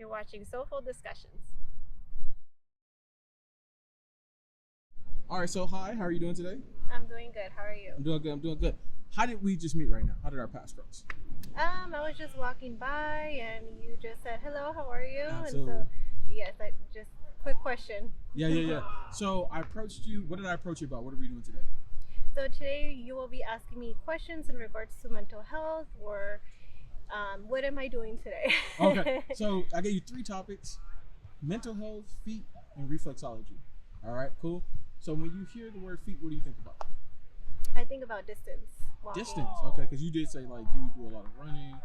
You're watching Soleful Discussions. All right, so hi, how are you doing today? I'm doing good. How are you? I'm doing good. How did we just meet right now? How did our paths cross? I was just walking by and you just said, hello, how are you? Absolutely. And so, yes, I just, quick question. Yeah. So I approached you. What did I approach you about? What are we doing today? So today you will be asking me questions in regards to mental health or what am I doing today? Okay, so I gave you 3 topics: mental health, feet, and reflexology. All right, cool. So when you hear the word feet, what do you think about? I think about distance. Walking. Distance, okay, because you did say like you do a lot of running,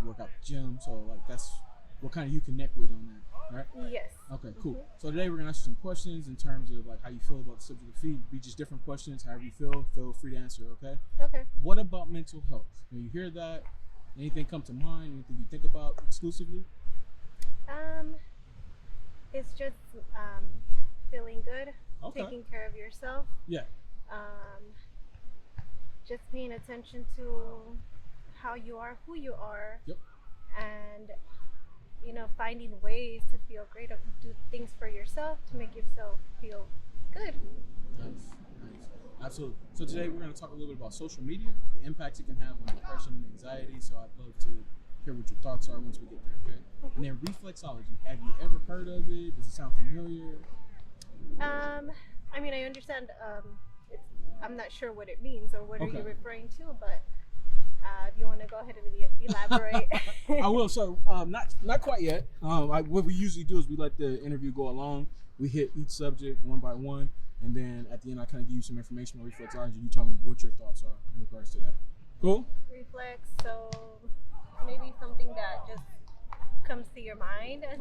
you work out at the gym, so like that's what kind of you connect with on that, right? Yes. Okay, cool. So today we're gonna ask you some questions in terms of like how you feel about the subject of feet. Be just different questions, however you feel free to answer, okay? Okay. What about mental health? When you hear that, anything come to mind? Anything you think about exclusively? It's just feeling good, Okay. taking care of yourself. Yeah. Just paying attention to how you are, who you are, Yep. and finding ways to feel great, do things for yourself to make yourself feel good. Nice. Absolutely. So today we're going to talk a little bit about social media, the impacts it can have on depression and anxiety. So I'd love to hear what your thoughts are once we get there, okay? Mm-hmm. And then reflexology. Have you ever heard of it? Does it sound familiar? I understand. I'm not sure what it means or what Okay. are you referring to, but if you want to go ahead and elaborate. I will. So not quite yet. What we usually do is we let the interview go along. We hit each subject one by one, and then at the end I kind of give you some information on reflexology. You tell me what your thoughts are in regards to that. Cool. Reflex. So maybe something that just comes to your mind as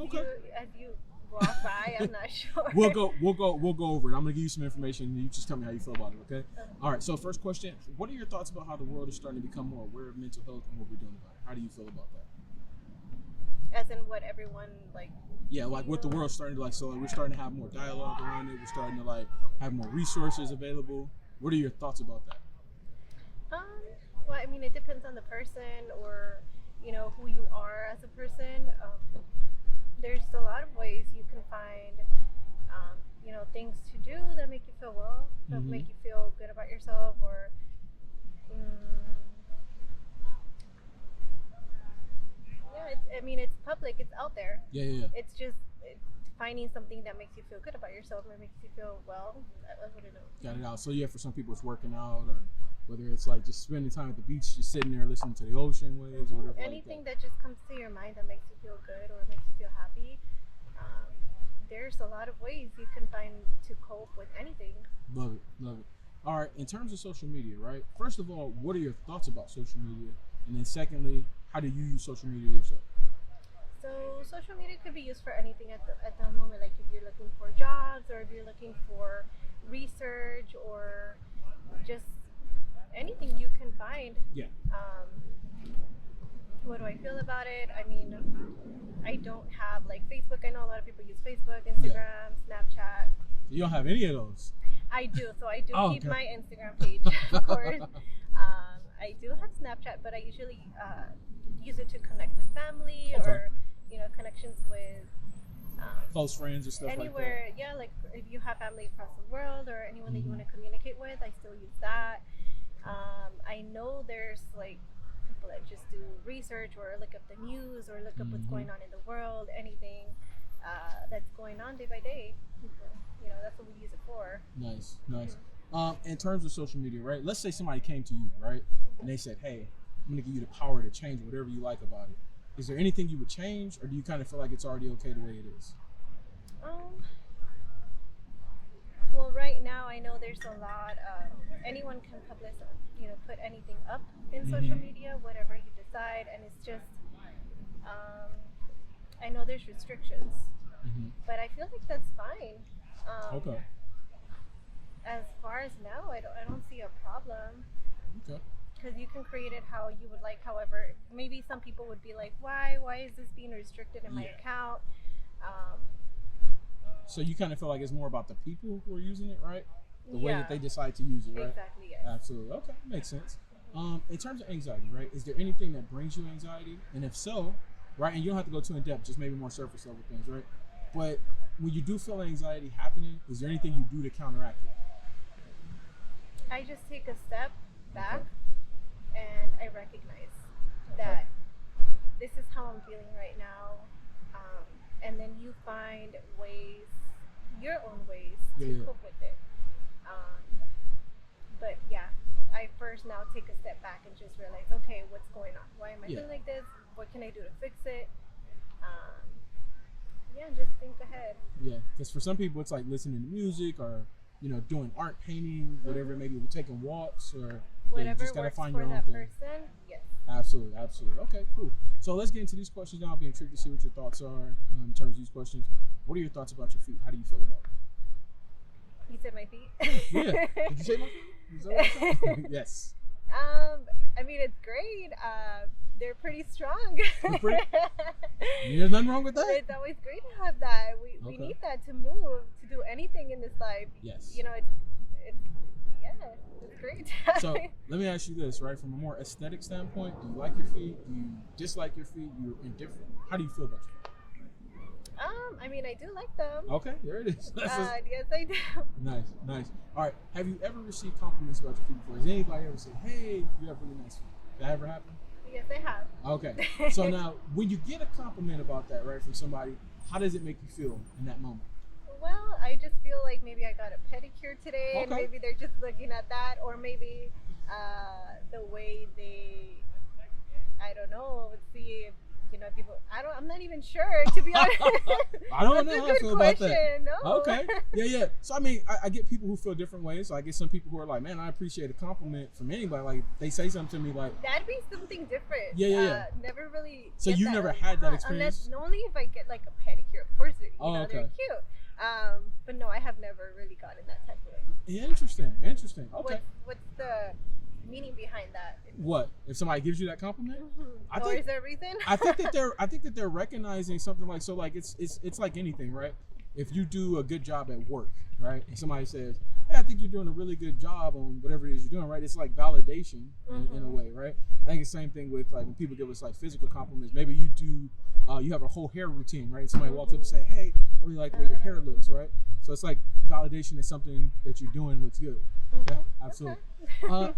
you walk by. I'm not sure. We'll go over it. I'm gonna give you some information and you just tell me how you feel about it, okay? All right, so first question, what are your thoughts about how the world is starting to become more aware of mental health and what we're doing about it? How do you feel about that? As in what everyone like? Yeah, like what the world's starting to like, so we're starting to have more dialogue around it, we're starting to like have more resources available. What are your thoughts about that? Well, it depends on the person or who you are as a person. There's a lot of ways you can find things to do that make you feel well, that make you feel good about yourself, or it's public, it's out there. Yeah. It's just finding something that makes you feel good about yourself or makes you feel well. That's what it is. Got it out. So yeah, for some people it's working out, or whether it's like just spending time at the beach, just sitting there listening to the ocean waves, or whatever. Anything that just comes to your mind that makes you feel good or makes you feel happy. There's a lot of ways you can find to cope with anything. Love it. All right, in terms of social media, right? First of all, what are your thoughts about social media? And then secondly, how do you use social media yourself? So social media could be used for anything at the moment, like if you're looking for jobs or if you're looking for research or just anything you can find. Yeah. What do I feel about it? I don't have like Facebook. I know a lot of people use Facebook, Instagram, Snapchat. You don't have any of those? I do. So I do keep okay. my Instagram page, of course. I do have Snapchat, but I usually use it to connect with family or connections with close friends or stuff anywhere. like that. Yeah, like if you have family across the world or anyone that you want to communicate with, I still use that. I know there's like people that just do research or look up the news or look up what's going on in the world, anything that's going on day by day. That's what we use it for. Nice. In terms of social media, right? Let's say somebody came to you, right? And they said, hey, I'm going to give you the power to change whatever you like about it. Is there anything you would change, or do you kind of feel like it's already okay the way it is? Well, right now I know there's a lot. Anyone can publish, put anything up in social media, whatever you decide, and it's just. I know there's restrictions, but I feel like that's fine. Okay. As far as now, I don't see a problem. Okay. Because you can create it how you would like. However, maybe some people would be like, why is this being restricted in my account? So you kind of feel like it's more about the people who are using it, right? The way that they decide to use it, right? Exactly, yes. Absolutely. Okay, makes sense. In terms of anxiety, right? Is there anything that brings you anxiety? And if so, right? And you don't have to go too in depth, just maybe more surface level things, right? But when you do feel anxiety happening, is there anything you do to counteract it? I just take a step back and I recognize that this is how I'm feeling right now. And then you find ways, your own ways to cope with it. But yeah, I first now take a step back and just realize, okay, what's going on? Why am I feeling like this? What can I do to fix it? Just think ahead. Yeah, because for some people it's like listening to music or, doing art painting, whatever, maybe taking walks or whatever you just gotta works find for your own that thing. person. Yes. Absolutely. Okay, cool. So let's get into these questions now. I'll be intrigued to see what your thoughts are in terms of these questions. What are your thoughts about your feet? How do you feel about it? You said my feet? Yeah. Did you say my feet? Is that what you said? Yes. I mean, it's great. They're pretty strong. There's nothing wrong with that. It's always great to have that. We need that to move, to do anything in this life. Yes. It's great. So let me ask you this, right? From a more aesthetic standpoint, do you like your feet? Do you dislike your feet? You're indifferent. How do you feel about your feet? I mean, I do like them. Okay, there it is. Yes, I do. Nice. All right. Have you ever received compliments about your feet before? Has anybody ever said, "Hey, you have really nice feet"? Did that ever happen? Yes, I have. Okay. So now, when you get a compliment about that, right, from somebody, how does it make you feel in that moment? Well, I just feel like maybe I got a pedicure today, and maybe they're just looking at that, or maybe the way they, I don't know, see if, people, I'm not even sure, to be honest. I don't know how I feel about that. No. Okay. Yeah. So, I mean, I get people who feel different ways. So I get some people who are like, man, I appreciate a compliment from anybody. Like, they say something to me like... That'd be something different. Yeah. Never really... So you never had that experience? Unless, only if I get like a pedicure. Of course, they're cute. But no, I have never really gotten that type of way. Yeah, interesting. Okay. What's the meaning behind that? What if somebody gives you that compliment? Is there a reason? I think that they're recognizing something like, so like it's like anything, right? If you do a good job at work, right, and somebody says, hey, I think you're doing a really good job on whatever it is you're doing, right? It's like validation in a way, right? I think it's the same thing with like when people give us like physical compliments. Maybe you do you have a whole hair routine, right? Somebody walks up and say, hey, I really like the way your hair looks, right? So it's like validation that something that you're doing looks good. Yeah, absolutely.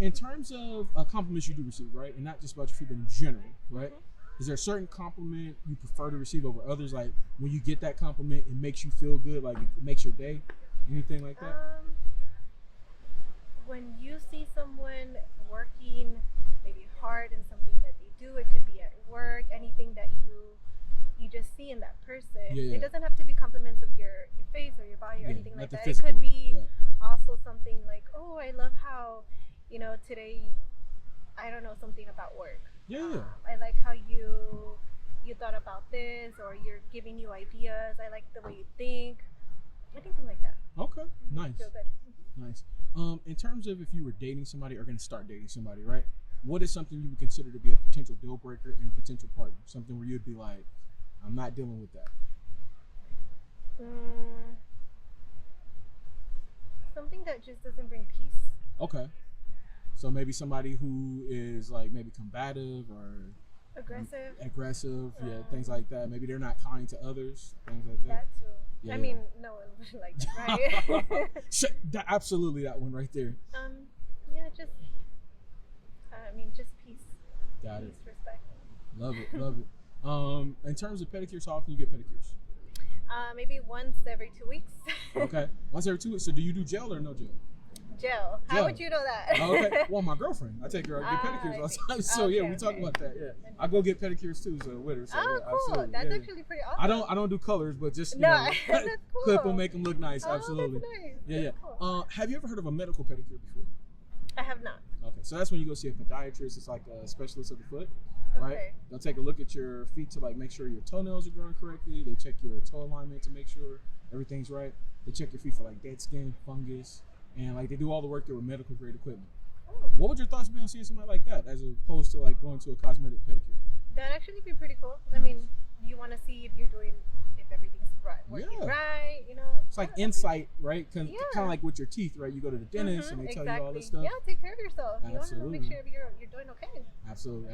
In terms of compliments you do receive, right, and not just about your feet, but in general, right? Is there a certain compliment you prefer to receive over others? Like when you get that compliment, it makes you feel good, like it makes your day, anything like that? When you see someone working maybe hard in something that they do, it could be at work, anything that you just see in that person. It doesn't have to be compliments of your face or your body or anything like that. Physical, it could be also something like, oh, I love how, today, I don't know, something about work. I like how you thought about this, or you're giving you ideas. I like the way you think. Anything like that. Okay, nice. Feel good. Nice. In terms of if you were dating somebody or going to start dating somebody, right? What is something you would consider to be a potential deal breaker and a potential partner? Something where you'd be like, I'm not dealing with that. Something that just doesn't bring peace. Okay. So maybe somebody who is like maybe combative or aggressive, things like that. Maybe they're not kind to others, things like that. That too. I mean, no one would like that, right? Absolutely, that one right there. Just peace. Got it. Respect. Love it. In terms of pedicures, how often you get pedicures? Maybe once every 2 weeks. Okay, once every 2 weeks. So do you do gel or no gel? Gel. How would you know that? Okay. Well, my girlfriend, I take her out get pedicures all the time. So we talk about that. Yeah, I go get pedicures too. So with her. So, cool. Absolutely. That's actually pretty awesome. I don't do colors, but just that's cool. clip them, make them look nice. Absolutely. That's nice. Cool. Have you ever heard of a medical pedicure before? I have not. Okay, so that's when you go see a podiatrist. It's like a specialist of the foot, right? Okay. They'll take a look at your feet to like make sure your toenails are growing correctly. They check your toe alignment to make sure everything's right. They check your feet for like dead skin, fungus, and like they do all the work there with medical grade equipment. Oh. What would your thoughts be on seeing somebody like that as opposed to like going to a cosmetic pedicure? That'd actually be pretty cool. I mean, you want to see if everything's right. working Yeah. right, It's like Yeah, insight, right? Kind Yeah. of like with your teeth, right? You go to the dentist and they tell you all this stuff. Yeah, take care of yourself. You want to Absolutely. make sure you're doing okay. Absolutely.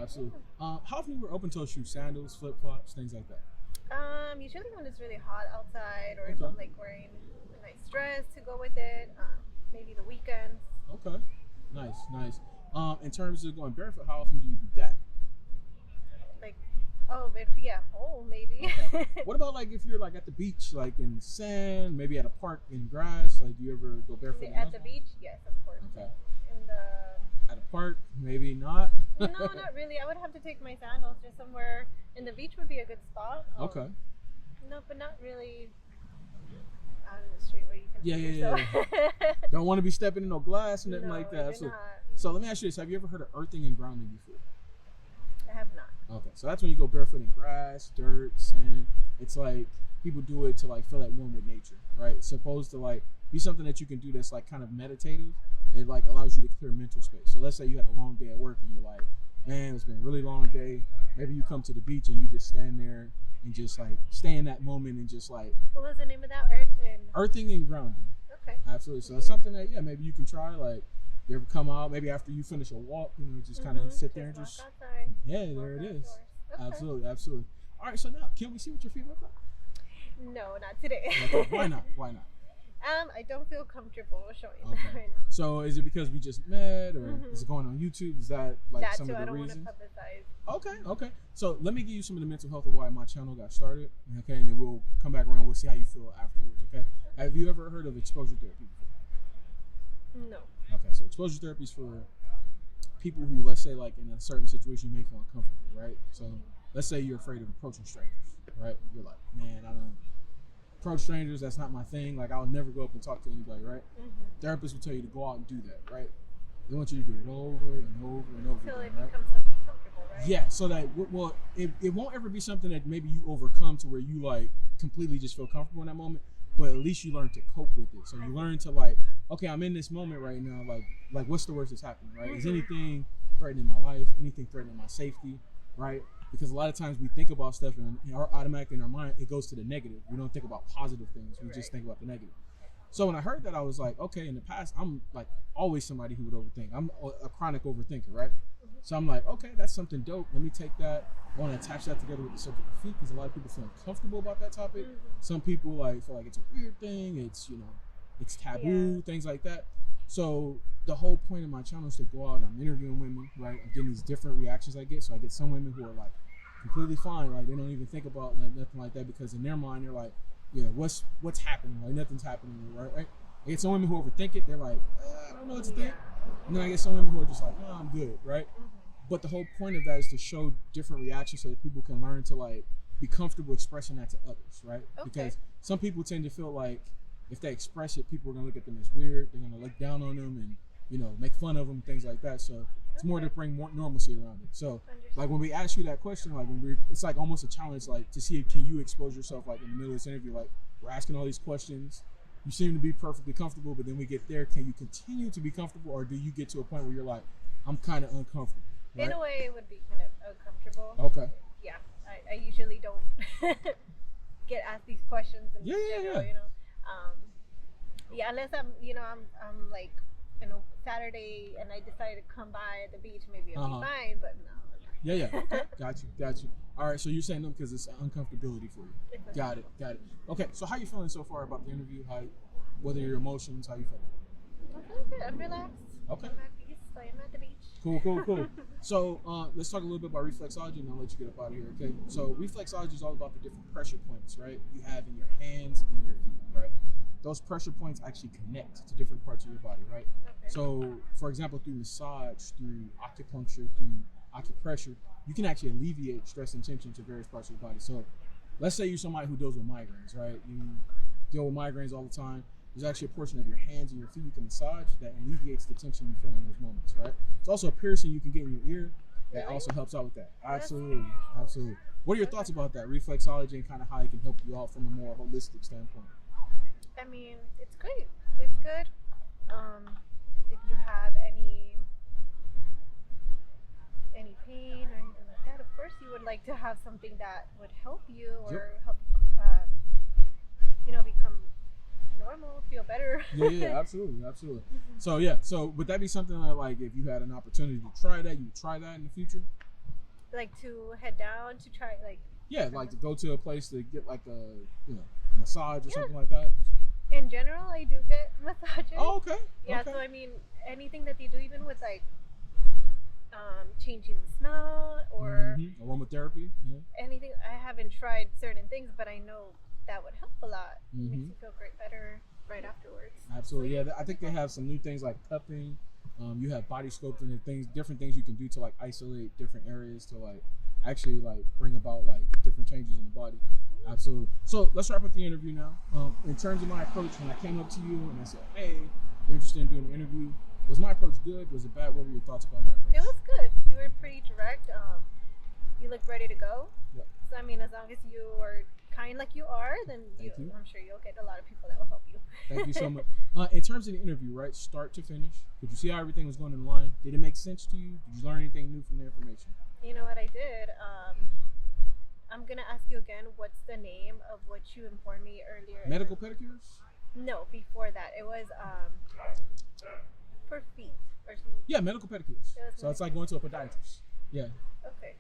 How often you were open toe shoes, sandals, flip flops, things like that? Usually when it's really hot outside, or if Okay. I'm like wearing a nice dress to go with it. Maybe the weekends. Okay. Nice. In terms of going barefoot, how often do you do that? Like, oh, it'd be at home maybe. Okay. What about like if you're like at the beach, like in the sand, maybe at a park in grass? Like, do you ever go barefoot? At the beach, yes, of course. Okay. In the At a park, maybe not. No, not really. I would have to take my sandals just somewhere. And the beach would be a good spot. Okay. No, but not really out in the street where you can. Yeah. Don't want to be stepping in no glass and nothing like that. You're Absolutely. not. So let me ask you this: have you ever heard of earthing and grounding before? I have not. Okay, so that's when you go barefoot in grass, dirt, sand. It's like people do it to like feel at one with nature, right? It's supposed to like be something that you can do that's like kind of meditative. It like allows you to clear mental space. So let's say you had a long day at work and you're like, man, it's been a really long day. Maybe you come to the beach and you just stand there and just like stay in that moment and just like. What was the name of that? Earthing and grounding. Okay. Absolutely. So that's something that maybe you can try. Like you ever come out, maybe after you finish a walk, just kind of sit there and just. Outside. There it is. Okay. Absolutely. All right, so now can we see what your feet look like? No, not today. Okay, why not? I don't feel comfortable showing Okay. that right now. So is it because we just met, or is it going on YouTube? Is that like That some too, of I the don't reasons? want to publicize. Okay. So let me give you some of the mental health of why my channel got started. Okay, and then we'll come back around. We'll see how you feel afterwards. Okay. Have you ever heard of exposure therapy before? No. Okay, so exposure therapy is for people who, let's say, like in a certain situation, you may feel uncomfortable, right? So let's say you're afraid of approaching strangers, right? You're like, man, I don't approach strangers. That's not my thing. Like, I'll never go up and talk to anybody, right? Therapists will tell you to go out and do that, right? They want you to do it over and over and over Until again, it right? becomes something comfortable, right? Yeah, so that, well, it won't ever be something that maybe you overcome to where you like completely just feel comfortable in that moment, but at least you learn to cope with it. So you learn to like, okay, I'm in this moment right now, like what's the worst that's happening, right? Is anything threatening my life, anything threatening my safety, right? Because a lot of times we think about stuff and automatically in our mind, it goes to the negative. We don't think about positive things, we just think about the negative. So when I heard that, I was like, okay, in the past, I'm like always somebody who would overthink. I'm a chronic overthinker, right? So I'm like, okay, that's something dope. Let me take that. I want to attach that together with the subject of feet because a lot of people feel uncomfortable about that topic. Some people like feel like it's a weird thing. It's, it's taboo, things like that. So the whole point of my channel is to go out and I'm interviewing women, right? I'm getting these different reactions I get. So I get some women who are like completely fine, like they don't even think about like nothing like that because in their mind they're like, what's happening? Like nothing's happening, right? I get some women who overthink it. They're like, I don't know what to think. And then I get some women who are just like, no, I'm good, right? But the whole point of that is to show different reactions so that people can learn to like be comfortable expressing that to others, right? Okay. Because some people tend to feel like if they express it, people are gonna look at them as weird. They're gonna look down on them and make fun of them, things like that. So it's more to bring more normalcy around it. So like when we ask you that question, like it's like almost a challenge, like to see can you expose yourself, like in the middle of this interview, like we're asking all these questions. You seem to be perfectly comfortable, but then we get there. Can you continue to be comfortable, or do you get to a point where you're like, I'm kind of uncomfortable? Right? In a way, it would be kind of uncomfortable. Okay. Yeah, I usually don't get asked these questions in general, unless I'm like, Saturday and I decide to come by at the beach, maybe it'll be fine, but no. Yeah. Okay. Got you. All right. So you're saying no because it's uncomfortability for you. Got it. Okay. So how you feeling so far about the interview? What are your emotions? How you feeling? I'm feeling good. I'm relaxed. Okay. I'm at peace. I am at the beach. Cool. So let's talk a little bit about reflexology and I'll let you get up out of here, okay? So reflexology is all about the different pressure points, right? You have in your hands and your feet, right? Those pressure points actually connect to different parts of your body, right? Okay. So, for example, through massage, through acupuncture, through acupressure, you can actually alleviate stress and tension to various parts of your body. So let's say you're somebody who deals with migraines, right? You deal with migraines all the time. There's actually a portion of your hands and your feet you can massage that alleviates the tension you feel in those moments, right? It's also a piercing you can get in your ear that also helps out with that. Absolutely. What are your thoughts about that, reflexology, and kind of how it can help you out from a more holistic standpoint? I mean, it's great. It's good. If you have any pain or anything like that, of course you would like to have something that would help you or help Yeah, absolutely, absolutely. So yeah, so would that be something that, like, if you had an opportunity to try that, you would try that in the future? Like to head down to try, like. Yeah, like to go to a place to get like a, you know, massage or Yeah. something like that. In general, I do get massages. Oh, okay. Yeah, Okay. so I mean, anything that they do, even with like changing the smell or Aromatherapy. Yeah. anything. I haven't tried certain things, but I know that would help a lot. It makes you feel great, better right afterwards. Absolutely. Yeah, I think they have some new things like cupping. You have body sculpting and things, different things you can do to like isolate different areas to like actually like bring about like different changes in the body. Absolutely. So let's wrap up the interview now. In terms of my approach, when I came up to you and I said, "Hey, you're interested in doing an interview," was my approach good? Was it bad? What were your thoughts about my approach? It was good. You were pretty direct. You looked ready to go. Yep. So I mean, as long as you are kind like you are, then Thank you. I'm sure you'll get a lot of people that will help you. Thank you so much. In terms of the interview, right, start to finish, did you see how everything was going in line? Did it make sense to you? Did you learn anything new from the information? You know what I did? I'm gonna ask you again. What's the name of what you informed me earlier? Medical pedicures? No, before that, it was for feet or something. Yeah, medical pedicures. So it's like going to a podiatrist. Yeah. Okay.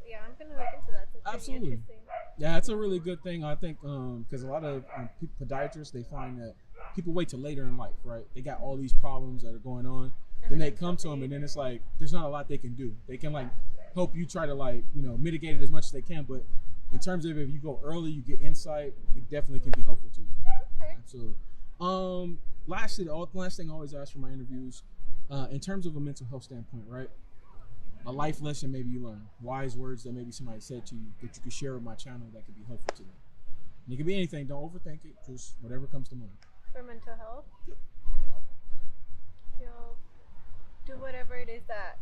Yeah, I'm gonna look into that. It's pretty Absolutely. interesting. Yeah, that's a really good thing. I think because a lot of podiatrists, they find that people wait till later in life, right? They got all these problems that are going on. Then they come to them, and then it's like there's not a lot they can do. They can like help you try to like mitigate it as much as they can, but in terms of if you go early, you get insight. It definitely can be helpful to you. Okay. Absolutely. Lastly, the last thing I always ask for my interviews, in terms of a mental health standpoint, right? A life lesson maybe you learned, wise words that maybe somebody said to you that you could share with my channel that could be helpful to them. And it could be anything. Don't overthink it. Just whatever comes to mind. For mental health, do whatever it is that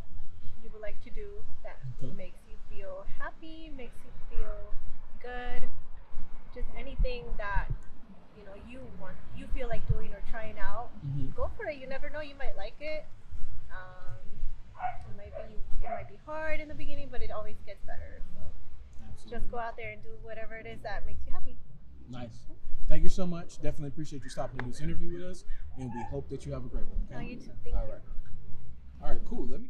you would like to do that makes you feel happy, makes you feel good. Just anything that you feel like doing or trying out. Go for it. You never know. You might like it. It might be hard in the beginning, but it always gets better. So just go out there and do whatever it is that makes you happy. Nice. Thank you so much. Definitely appreciate you stopping in this interview with us, and we hope that you have a great one. Okay? No, you too. Thank you. All right, cool. Let me